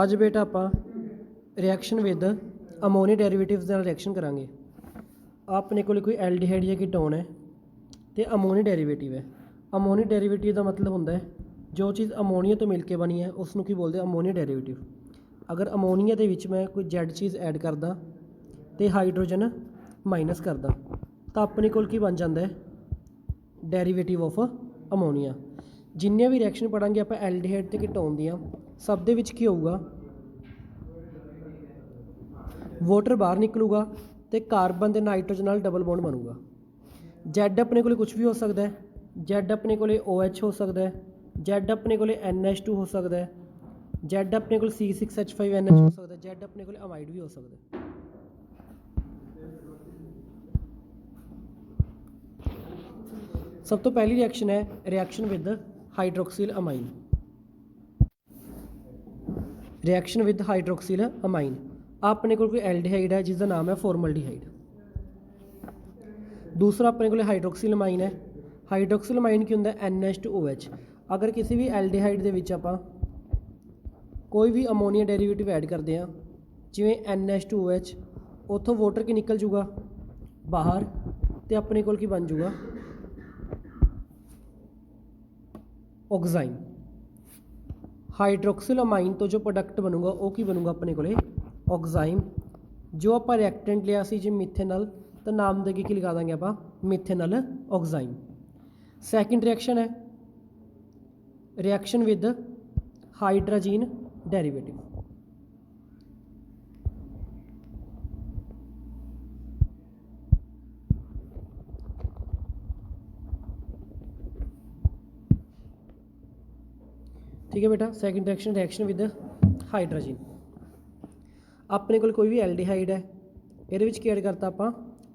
ਅੱਜ ਬੇਟਾ ਆਪਾਂ ਰਿਐਕਸ਼ਨ ਵਿਦ ਅਮੋਨੀਆ ਡੈਰੀਵੇਟਿਵਸ ਦੇ ਨਾਲ ਰਿਐਕਸ਼ਨ ਕਰਾਂਗੇ। ਆਪਣੇ ਕੋਲ ਕੋਈ ਐਲਡੀਹਾਈਡ ਜਾਂ ਕੀਟੋਨ ਹੈ ਤੇ ਅਮੋਨੀਆ ਡੈਰੀਵੇਟਿਵ ਹੈ। ਅਮੋਨੀਆ ਡੈਰੀਵੇਟਿਵ ਦਾ ਮਤਲਬ ਹੁੰਦਾ ਹੈ ਜੋ ਚੀਜ਼ ਅਮੋਨੀਆ ਤੋਂ ਮਿਲ ਕੇ ਬਣੀ ਹੈ ਉਸ ਨੂੰ ਕੀ ਬੋਲਦੇ ਅਮੋਨੀਆ ਡੈਰੀਵੇਟਿਵ। ਅਗਰ ਅਮੋਨੀਆ ਦੇ ਵਿੱਚ ਮੈਂ ਕੋਈ ਜ਼ੈਡ ਚੀਜ਼ ਐਡ ਕਰਦਾ ਤੇ ਹਾਈਡਰੋਜਨ ਮਾਈਨਸ ਕਰਦਾ ਤਾਂ ਆਪਣੇ ਕੋਲ ਕੀ ਬਣ ਜਾਂਦਾ ਹੈ ਡੈਰੀਵੇਟਿਵ ਆਫ ਅਮੋਨੀਆ। ਜਿੰਨੇ ਵੀ ਰਿਐਕਸ਼ਨ ਪੜਾਂਗੇ ਆਪਾਂ ਐਲਡੀਹਾਈਡ ਤੇ ਕੀਟੋਨ ਦੀਆਂ ਸਭ ਦੇ ਵਿੱਚ ਕੀ ਹੋਊਗਾ ਵਾਟਰ ਬਾਹਰ ਨਿਕਲੂਗਾ ਤੇ ਕਾਰਬਨ ਤੇ ਨਾਈਟ੍ਰੋਜਨ ਨਾਲ ਡਬਲ ਬੌਂਡ ਬਣੂਗਾ। ਜ਼ੈਡ ਆਪਣੇ ਕੋਲੇ ਕੁਝ ਵੀ ਹੋ ਸਕਦਾ ਹੈ। ਜ਼ੈਡ ਆਪਣੇ ਕੋਲੇ OH ਹੋ ਸਕਦਾ ਹੈ, ਜ਼ੈਡ ਆਪਣੇ ਕੋਲੇ NH2 ਹੋ ਸਕਦਾ ਹੈ, ਜ਼ੈਡ ਆਪਣੇ ਕੋਲ C6H5NH ਹੋ ਸਕਦਾ ਹੈ, ਜ਼ੈਡ ਆਪਣੇ ਕੋਲੇ ਅਮਾਈਡ ਵੀ ਹੋ ਸਕਦਾ ਹੈ। ਸਭ ਤੋਂ ਪਹਿਲੀ ਰਿਐਕਸ਼ਨ ਹੈ reaction with hydroxylamine. Reaction with hydroxylamine. ਆਪਣੇ ਕੋਲ ਕੋਈ ਐਲਡੀਹਾਈਡ ਹੈ ਜਿਸ ਦਾ ਨਾਮ ਹੈ ਫਾਰਮਲਡੀਹਾਈਡ। ਦੂਸਰਾ ਆਪਣੇ ਕੋਲ ਹਾਈਡਰੋਕਸਿਲ ਅਮਾਈਨ ਹੈ। ਹਾਈਡਰੋਕਸਿਲ ਅਮਾਈਨ ਕੀ ਹੁੰਦਾ NH2OH। ਅਗਰ ਕਿਸੇ ਵੀ ਐਲਡੀਹਾਈਡ ਦੇ ਵਿੱਚ ਆਪਾਂ ਕੋਈ ਵੀ ਅਮੋਨੀਆ ਡੈਰੀਵੇਟਿਵ ਐਡ ਕਰਦੇ ਹਾਂ ਜਿਵੇਂ NH2OH, ਉੱਥੋਂ ਵਾਟਰ ਕੀ ਨਿਕਲ ਜੂਗਾ ਬਾਹਰ ਤੇ ਆਪਣੇ ਕੋਲ ਕੀ ਬਣ ਜੂਗਾ ਆਕਸਾਈਨ। ਹਾਈਡਰੋਕਸਿਲ ਅਮਾਈਨ ਤੋਂ ਜੋ ਪ੍ਰੋਡਕਟ ਬਣੂਗਾ ਉਹ ਕੀ ਬਣੂਗਾ ਆਪਣੇ ਕੋਲੇ ਆਕਸਾਈਨ। ਜੋ ਆਪਾਂ ਰਿਐਕਟੈਂਟ ਲਿਆ ਸੀ ਜੀ ਮਿਥੇਨਲ ਤਾਂ ਨਾਮ ਦੇ ਕੀ ਲਗਾ ਦਾਂਗੇ ਆਪਾਂ ਮਿਥੇਨਲ ਆਕਸਾਈਨ। ਸੈਕਿੰਡ ਰਿਐਕਸ਼ਨ ਹੈ ਰਿਐਕਸ਼ਨ ਵਿਦ ਹਾਈਡਰਾਜੀਨ ਡੈਰੀਵੇਟਿਵ। ठीक है बेटा, second reaction reaction with hydrogen. अपने को कोई भी एल्डिहाइड है ये की ऐड करता आप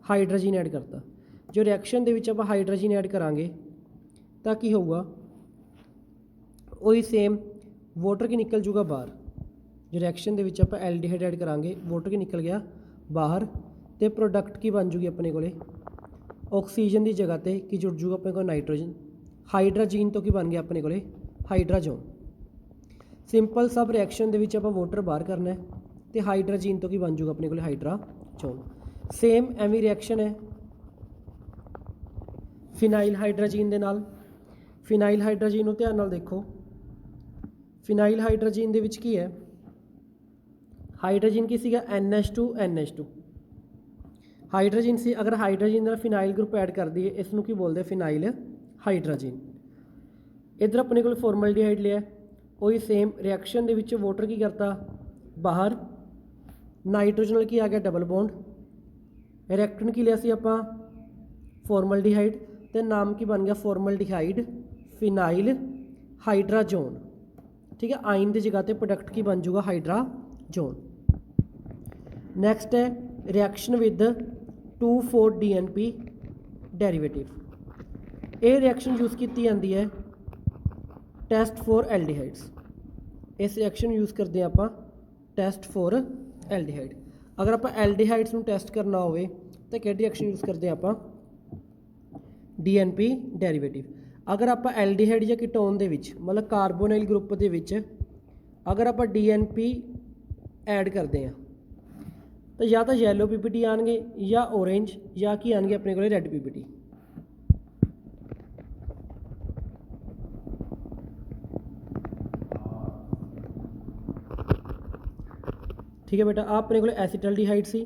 हाइड्रोजन ऐड करता। जो रिएक्शन के आप हाइड्रोजन ऐड करांगे तो की होगा वही सेम वाटर की निकल जूगा बाहर। जो रिएक्शन के आप एल्डिहाइड ऐड करांगे वाटर की निकल गया बाहर तो प्रोडक्ट की बन जूगी अपने को ऑक्सीजन की जगह पर की जुड़ जूगा अपने को नाइट्रोजन। हाइड्रोजन तो की बन गया अपने को हाइड्राजोन। सिंपल सब रिएक्शन के आप वाटर बाहर करना है तो हाइड्रोजन तो की बन जूगा अपने को हाइड्राजोन। सेम एवं रिएक्शन है फिनाइल हाइड्रोजन के नाल। फिनाइल हाइड्रोजन को ध्यान नाल देखो। फिनाइल हाइड्रोजन के की है हाइड्रोजन की सीगा NH2 हाइड्रोजन से अगर हाइड्रोजन फिनाइल ग्रुप ऐड कर दिए इसनों की बोलते फिनाइल हाइड्रोजन। इधर अपने को फॉर्मलडिहाइड लिया वही सेम रिएक्शन के विच वाटर की करता बाहर नाइट्रोजन की आ गया डबल बॉन्ड। रिएक्टेंट की लिया सी आपां फॉर्मलडिहाइड तो नाम की बन गया फॉर्मलडिहाइड फिनाइल हाइड्राजोन। ठीक है, आइन की जगह पर प्रोडक्ट की बन जूगा हाइड्राजोन। नैक्सट है रिएक्शन विद 2,4-DNP डेरीवेटिव। ये रिएक्शन यूज़ की जाती है टेस्ट फॉर एल्डिहाइड्स। इस रिएक्शन यूज़ करते हैं आप टेस्ट फॉर एल्डिहाइड। अगर आप एल्डिहाइड्स में टेस्ट करना हो तो कि रिएक्शन यूज़ करते हैं आप DNP डेरीवेटिव। अगर आप एल्डिहाइड या कीटोन के मतलब कार्बोनाइल ग्रुप के अगर आप DNP ऐड करते हैं तो या तो येलो PPT आएंगे या ऑरेंज या कि आएंगे अपने को रेड PPT। ठीक है बेटा, आप अपने को एसीटल्डिहाइड सी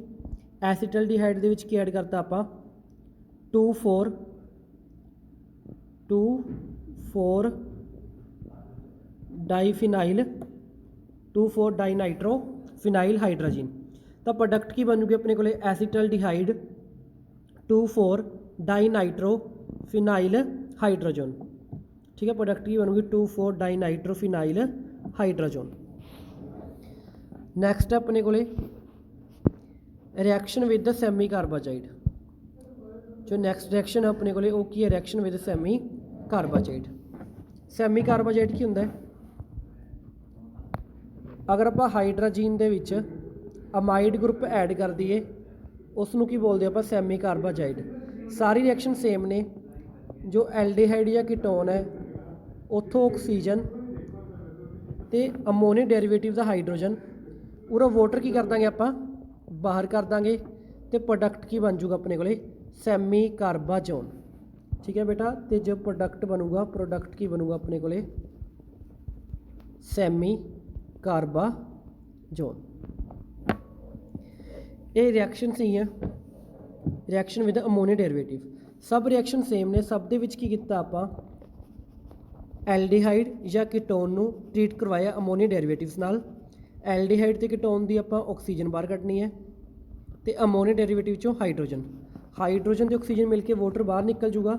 एसीटल्डिहाइड के की ऐड करता आप 2,4 डाईफिनाइल 2,4 डाईनाइट्रो फिनाइल हाइड्रोजन। तो प्रोडक्ट की बनूगी अपने को एसीटल्डिहाइड 2,4 डाईनाइट्रो फिनाइल हाइड्रोजन। ठीक है, प्रोडक्ट की बनूगी 2,4 डाईनाइट्रो फिनाइल हाइड्रोजन। नैक्सट है अपने को रिएक्शन विद सैमी कार्बाजाइड। जो नैक्सट रिएक्शन है अपने को की है reaction with semi carbazide. Semi carbazide की होंगे अगर आप हाइड्रोजन के अमाइड ग्रुप ऐड कर दिए उसनों की बोलते आप सैमी कार्बाजाइड। सारी रिएक्शन सेम ने। जो एल्डिहाइड या कीटोन है उत्थों ऑक्सीजन ਤੇ ਅਮੋਨੀਆ ਡੈਰੀਵੇਟਿਵ ਦਾ ਹਾਈਡਰੋਜਨ ਉਹਦਾ ਵਾਟਰ ਕੀ ਕਰ ਦਾਂਗੇ ਆਪਾਂ ਬਾਹਰ ਕਰ ਦਾਂਗੇ ਤੇ ਪ੍ਰੋਡਕਟ ਕੀ ਬਣ ਜੂਗਾ ਆਪਣੇ ਕੋਲੇ ਸੈਮੀ ਕਾਰਬਾਜੋਨ। ठीक है बेटा, तो जो प्रोडक्ट बनूगा प्रोडक्ट की बनूगा अपने को सैमी कार्बाजोन। ये रिएक्शन सही है, रिएक्शन विद अमोनिया डेरिवेटिव। सब रिएक्शन सेम ने, सब दे विच की कीता आपां एल्डिहाइड या कीटोन नूं ट्रीट करवाया अमोनिया डेरिवेटिव्स नाल। एल्डिहाइड ते कीटोन दी आपां ऑक्सीजन बाहर कड्ढनी है तो अमोनिया डेरिवेटिव चों हाइड्रोजन, हाइड्रोजन ते ऑक्सीजन मिलके वाटर बाहर निकल जूगा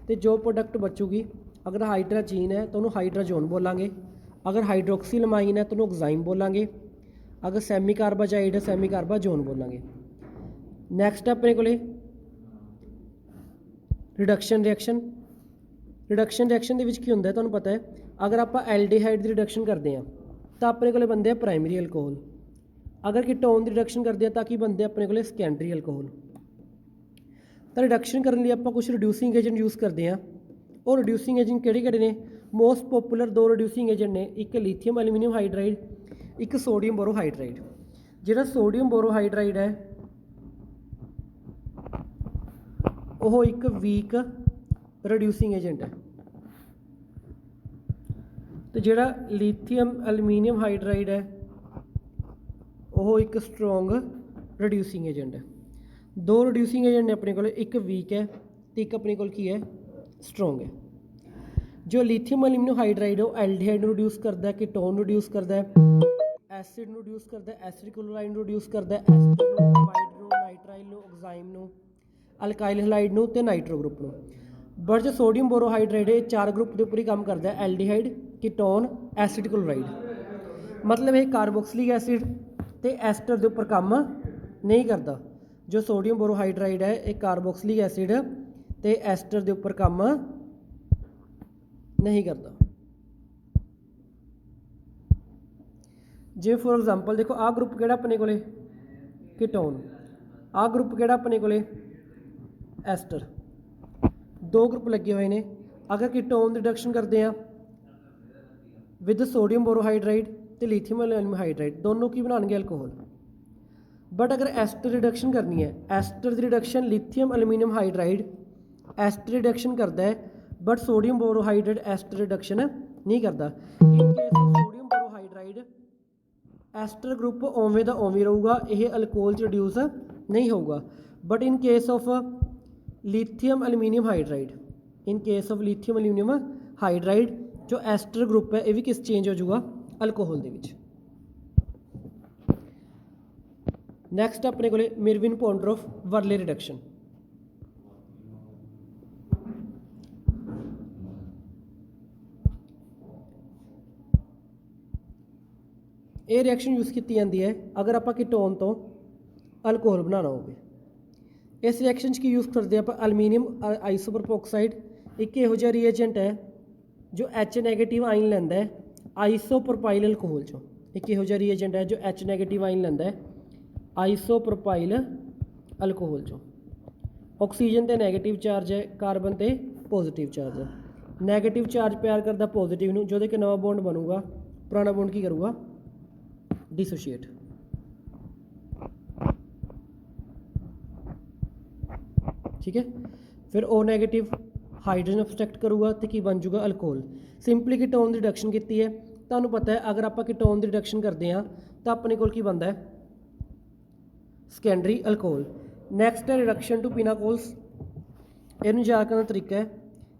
तो जो प्रोडक्ट बचूगी अगर हाइड्राजीन है तो उन्होंने हाइड्राजोन बोलांगे, अगर हाइड्रोक्सीलमाइन है तो उन्होंने ऑक्साइम बोलांगे, अगर सैमी कार्बाजाइड है सैमी कार्बाजोन बोलांगे। नैक्सट अपने को रिडक्शन रिएक्शन। रिडक्शन रिएक्शन के की होंगे तुहानूं पता है, अगर आप एल्डिहाइड की रिडक्शन करते हैं तो अपने को बनते हैं प्राइमरी अल्कोहल, अगर कीटोन की रिडक्शन करते हैं तो की बनते अपने को सैकेंडरी अल्कोहल। तो रिडक्शन करने लिए आप कुछ रिड्यूसिंग एजेंट यूज़ करते हैं। और रिड्यूसिंग एजेंट किहड़े ने? मोस्ट पॉपुलर दो रिड्यूसिंग एजेंट ने, एक लिथियम एल्यूमीनियम हाइड्राइड, एक सोडियम बोरोहाइड्राइड। जिहड़ा सोडियम बोरोहाइड्राइड है वो एक वीक रिड्यूसिंग एजेंट है, तो जिहड़ा लिथियम एल्यूमीनियम हाइड्राइड है वो एक स्ट्रोंग रिड्यूसिंग एजेंट है। दो रिड्यूसिंग एजेंट ने अपने को, एक वीक है तो एक अपने को की है स्ट्रोंग है। जो लिथियम एल्यूमीनियम हाइड्राइड है वो एल्डिहाइड रिड्यूस करता है, कीटोन रिड्यूस करता है, एसिड रिड्यूस करता है, एसिड क्लोराइड रिड्यूस करता है, ester nitrile oxime alkyl halide ते नाइट्रो ग्रुप नूं। बट जो सोडियम बोरोहाइड्राइड है चार ग्रुप के उपर ही काम करता है, एल्डिहाइड कीटोन एसिड क्लोराइड। मतलब ये कार्बोक्सिलिक एसिड ते एस्टर के उपर काम नहीं करता। जो सोडियम बोरोहाइड्राइड है एक कार्बोक्सिलिक एसिड ते एस्टर के उपर काम नहीं करता। जे फॉर एग्जांपल देखो आ ग्रुप केड़ा अपने को कीटोन, आ ग्रुप केड़ा अपने को एस्टर, दो ग्रुप लगे हुए हैं। अगर कीटोन की रिडक्शन करते हैं विद सोडियम बोरोहाइड्राइड तो लिथियम एल्यूमीनियम हाइड्राइड, दोनों की बनाएंगे अल्कोहल। बट अगर एस्टर रिडक्शन करनी है, एस्टर की reduction lithium aluminium hydride ester reduction करता है, but sodium borohydride ester reduction नहीं करता। In case sodium borohydride ester group ओवें का ओवें रहूगा, यह अल्कोहल रिड्यूस नहीं होगा। But in case of lithium aluminium hydride, in case of lithium aluminium hydride जो एस्टर ग्रुप है यह भी किस चेंज हो जाऊगा अल्कोहल के विच। नैक्सट अपने को मिरविन पॉन्ड्रोफ वर्ले रिडक्शन। ये रिएक्शन यूज़ की जाती है अगर आप कीटोन तो अल्कोहल बनाना हो। इस रिएक्शन की यूज़ करते हैं आप एल्यूमीनियम आइसोप्रोपोक्साइड, एक इहो जिहा रिएजेंट है जो H नैगेटिव आइन लैंदा है आइसोप्रोपाइल अल्कोहल चो। एक इहो जिहा रिएजेंट है जो H नैगेटिव आइन लैंदा है आइसोप्रोपाइल अल्कोहल चो। ऑक्सीजन ते नैगेटिव चार्ज है, कार्बन ते पॉजिटिव चार्ज है। नैगेटिव चार्ज प्यार करता पॉजिटिव नूं, जो कि नवा बॉन्ड बनूगा, पुराना बॉन्ड की करूँगा डिसोशिएट। ठीक है, फिर ओ नैगेटिव हाइड्रोजन सब्सट्रैक्ट करूँगा तो की बन जूगा अल्कोहल। सिंपली कीटोन की रिडक्शन की है, तुहानूं पता है अगर आप कीटोन की रिडक्शन करते हैं तो अपने को बनता है सैकेंडरी अल्कोहल। नैक्सट है रिडक्शन टू पिनाकोल्स। इनू याद करने का तरीका है,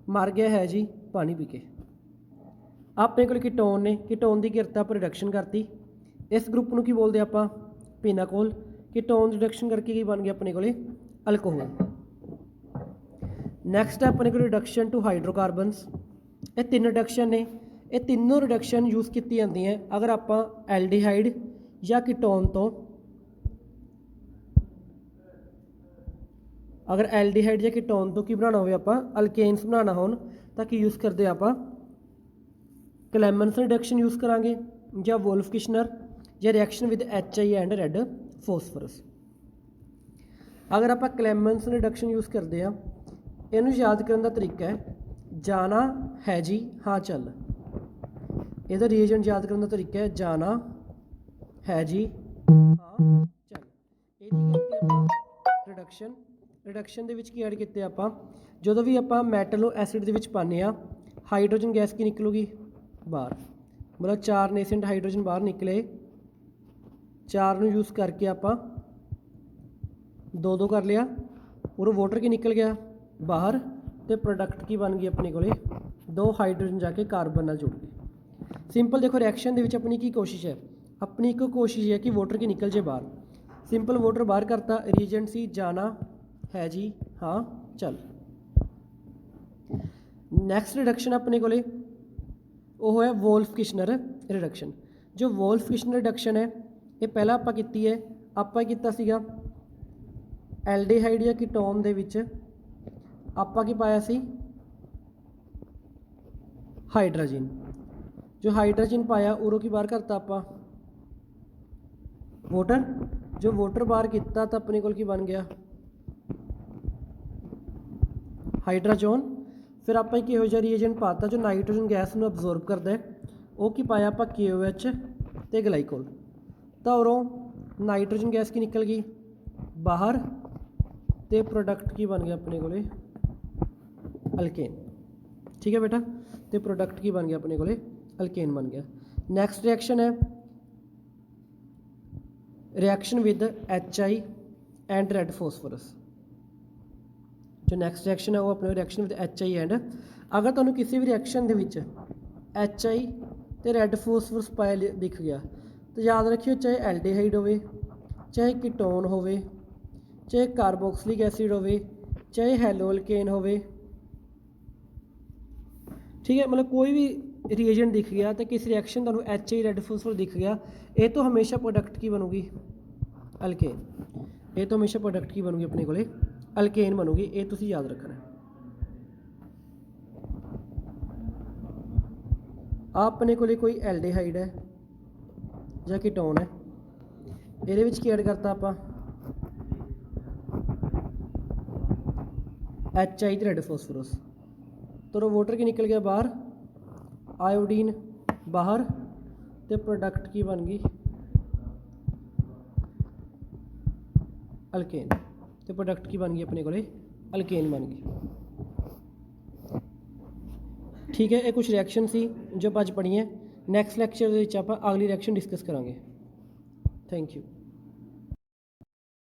मर गया है जी पानी पी के। अपने को कीटोन ने कीटोन की किरता पर रिडक्शन करती, इस ग्रुप को की बोलते आप पिनाकोल। कीटोन रिडक्शन करके की बन गया अपने को अल्कोहल। नैक्सट है अपने को रिडक्शन टू हाइड्रोकार्बनस। ये तीन रिडक्शन ने, ये तीनों रिडक्शन यूज़ की जाती हैं अगर आप एल्डिहाइड या कीटोन तो, अगर एल्डिहाइड या कीटोन तो की बनाना हो आप अल्केन्स बनाना हो तो की यूज़ करते आप क्लेमेंसन रिडक्शन यूज़ करांगे या वोल्फ किशनर या reaction with HI and red phosphorus. अगर आप क्लेमेंसन रिडक्शन यूज़ करते हैं, इनू याद करने का तरीका है जाना है जी हाँ चल। ਇਹਦਾ ਰੀਏਜੈਂਟ ਯਾਦ ਕਰਨ ਦਾ ਤਰੀਕਾ ਹੈ ਜਾਣਾ ਹੈ ਜੀ ਹਾਂ ਚੱਲ। ਇਹਦੀ ਕੀਤੀ ਆਪਾਂ ਰਿਡਕਸ਼ਨ ਦੇ ਵਿੱਚ ਕੀ ਐਡ ਕੀਤੇ ਆਪਾਂ, ਜਦੋਂ ਵੀ ਆਪਾਂ ਮੈਟਲ ਨੂੰ ਐਸਿਡ ਦੇ ਵਿੱਚ ਪਾਉਂਦੇ ਆ ਹਾਈਡਰੋਜਨ ਗੈਸ ਕੀ ਨਿਕਲੂਗੀ ਬਾਹਰ, ਮਤਲਬ 4 ਨੇਸੈਂਟ ਹਾਈਡਰੋਜਨ ਬਾਹਰ ਨਿਕਲੇ, 4 ਨੂੰ ਯੂਜ਼ ਕਰਕੇ ਆਪਾਂ 2 ਕਰ ਲਿਆ, ਉਰੋਂ ਵਾਟਰ ਕੀ ਨਿਕਲ ਗਿਆ ਬਾਹਰ, ਤੇ ਪ੍ਰੋਡਕਟ ਕੀ ਬਣ ਗਈ ਆਪਣੇ ਕੋਲੇ 2 ਹਾਈਡਰੋਜਨ ਜਾ ਕੇ ਕਾਰਬਨ ਨਾਲ ਜੁੜ ਗਏ। ਸਿੰਪਲ ਦੇਖੋ ਰਿਐਕਸ਼ਨ ਦੇ ਵਿੱਚ ਆਪਣੀ ਕੀ ਕੋਸ਼ਿਸ਼ ਹੈ, ਆਪਣੀ ਇੱਕ ਕੋਸ਼ਿਸ਼ ਹੈ ਕਿ ਵਾਟਰ ਕੀ ਨਿਕਲ ਜੇ ਬਾਹਰ। ਸਿੰਪਲ ਵਾਟਰ ਬਾਹਰ ਕਰਤਾ, ਰੀਜੈਂਟ ਸੀ ਜਾਣਾ ਹੈ ਜੀ ਹਾਂ ਚੱਲ। ਨੈਕਸਟ ਰਿਡਕਸ਼ਨ ਆਪਣੇ ਕੋਲੇ ਉਹ ਹੈ ਵੋਲਫ-ਕਿਸ਼ਨਰ ਰਿਡਕਸ਼ਨ। ਜੋ ਵੋਲਫ-ਕਿਸ਼ਨਰ ਰਿਡਕਸ਼ਨ ਹੈ ਇਹ ਪਹਿਲਾਂ ਆਪਾਂ ਕੀਤੀ ਹੈ, ਆਪਾਂ ਕੀਤਾ ਸੀਗਾ ਐਲਡੀਹਾਈਡ ਜਾਂ ਕੀਟੋਨ ਦੇ ਵਿੱਚ ਆਪਾਂ ਕੀ ਪਾਇਆ ਸੀ ਹਾਈਡਰੋਜਨ। ਜੋ ਹਾਈਡਰੋਜਨ ਪਾਇਆ ਉਰੋਂ ਕੀ ਬਾਹਰ ਕਰਤਾ ਆਪਾਂ ਵਾਟਰ। ਜੋ ਵਾਟਰ ਬਾਹਰ ਕੀਤਾ ਤਾਂ ਆਪਣੇ ਕੋਲ ਕੀ ਬਣ ਗਿਆ ਹਾਈਡਰੋਜਨ। ਫਿਰ ਆਪਾਂ ਇੱਕ ਇਹੋ ਜਿਹਾ ਰੀਏਜੈਂਟ ਪਾਤਾ ਜੋ ਨਾਈਟ੍ਰੋਜਨ ਗੈਸ ਨੂੰ ਅਬਜ਼ੋਰਬ ਕਰਦਾ ਹੈ, ਉਹ ਕੀ ਪਾਇਆ ਆਪਾਂ KOH ਤੇ ਗਲਾਈਕੋਲ, ਤਾਂ ਉਰੋਂ ਨਾਈਟ੍ਰੋਜਨ ਗੈਸ ਕੀ ਨਿਕਲ ਗਈ ਬਾਹਰ, ਤੇ ਪ੍ਰੋਡਕਟ ਕੀ ਬਣ ਗਿਆ ਆਪਣੇ ਕੋਲੇ ਅਲਕੇਨ। ਠੀਕ ਹੈ ਬੇਟਾ, ਤੇ ਪ੍ਰੋਡਕਟ ਕੀ ਬਣ ਗਿਆ ਆਪਣੇ ਕੋਲੇ ਅਲਕੇਨ ਬਣ ਗਿਆ। ਨੈਕਸਟ ਰਿਐਕਸ਼ਨ ਹੈ reaction with HI and red phosphorus. ਜੋ ਨੈਕਸਟ ਰਿਐਕਸ਼ਨ ਹੈ ਉਹ ਆਪਣੇ ਰਿਐਕਸ਼ਨ ਵਿਦ HI ਐਂਡ, ਅਗਰ ਤੁਹਾਨੂੰ ਕਿਸੇ ਵੀ ਰਿਐਕਸ਼ਨ ਦੇ ਵਿੱਚ HI ਤੇ ਰੈਡ ਫੋਸਫੋਰਸ ਪਾਇਆ ਦਿਖ ਗਿਆ ਤਾਂ ਯਾਦ ਰੱਖਿਓ ਚਾਹੇ ਐਲਡੀਹਾਈਡ ਹੋਵੇ, ਚਾਹੇ ਕੀਟੋਨ ਹੋਵੇ, ਚਾਹੇ ਕਾਰਬੋਕਸਿਲਿਕ ਐਸਿਡ ਹੋਵੇ, ਚਾਹੇ ਹੈਲੋ ਅਲਕੇਨ ਹੋਵੇ, ठीक है, मतलब कोई भी रिएजेंट दिख गया तो किस रिएक्शन ਤੁਹਾਨੂੰ HI ਰੈਡ ਫੋਸਫੋਰ दिख गया, ਇਹ ਤੋਂ ਹਮੇਸ਼ਾ प्रोडक्ट की बनूगी अल्केन। ਇਹ ਤੋਂ ਹਮੇਸ਼ਾ प्रोडक्ट की बनूगी अपने ਕੋਲੇ अल्केन बनूगी, ਇਹ ਤੁਸੀਂ याद रखना। ਆਪਣੇ ਕੋਲੇ ਕੋਈ एल्डिहाइड है ਜਾਂ कीटोन है, ਇਹਦੇ ਵਿੱਚ ਕੀ ਐਡ ਕਰਤਾ ਆਪਾਂ HI ਤੇ ਰੈਡ ਫੋਸਫੋਰਸ, तो वाटर की निकल गया बाहर, आयोडीन बाहर, तो प्रोडक्ट की बन गई अल्केन, तो प्रोडक्ट की बन गई अपने को अल्केन बन गई। ठीक है, ये कुछ रिएक्शन सी जो अज पढ़ी है। नैक्सट लैक्चर आप अगली रिएक्शन डिस्कस करांगे। Thank you.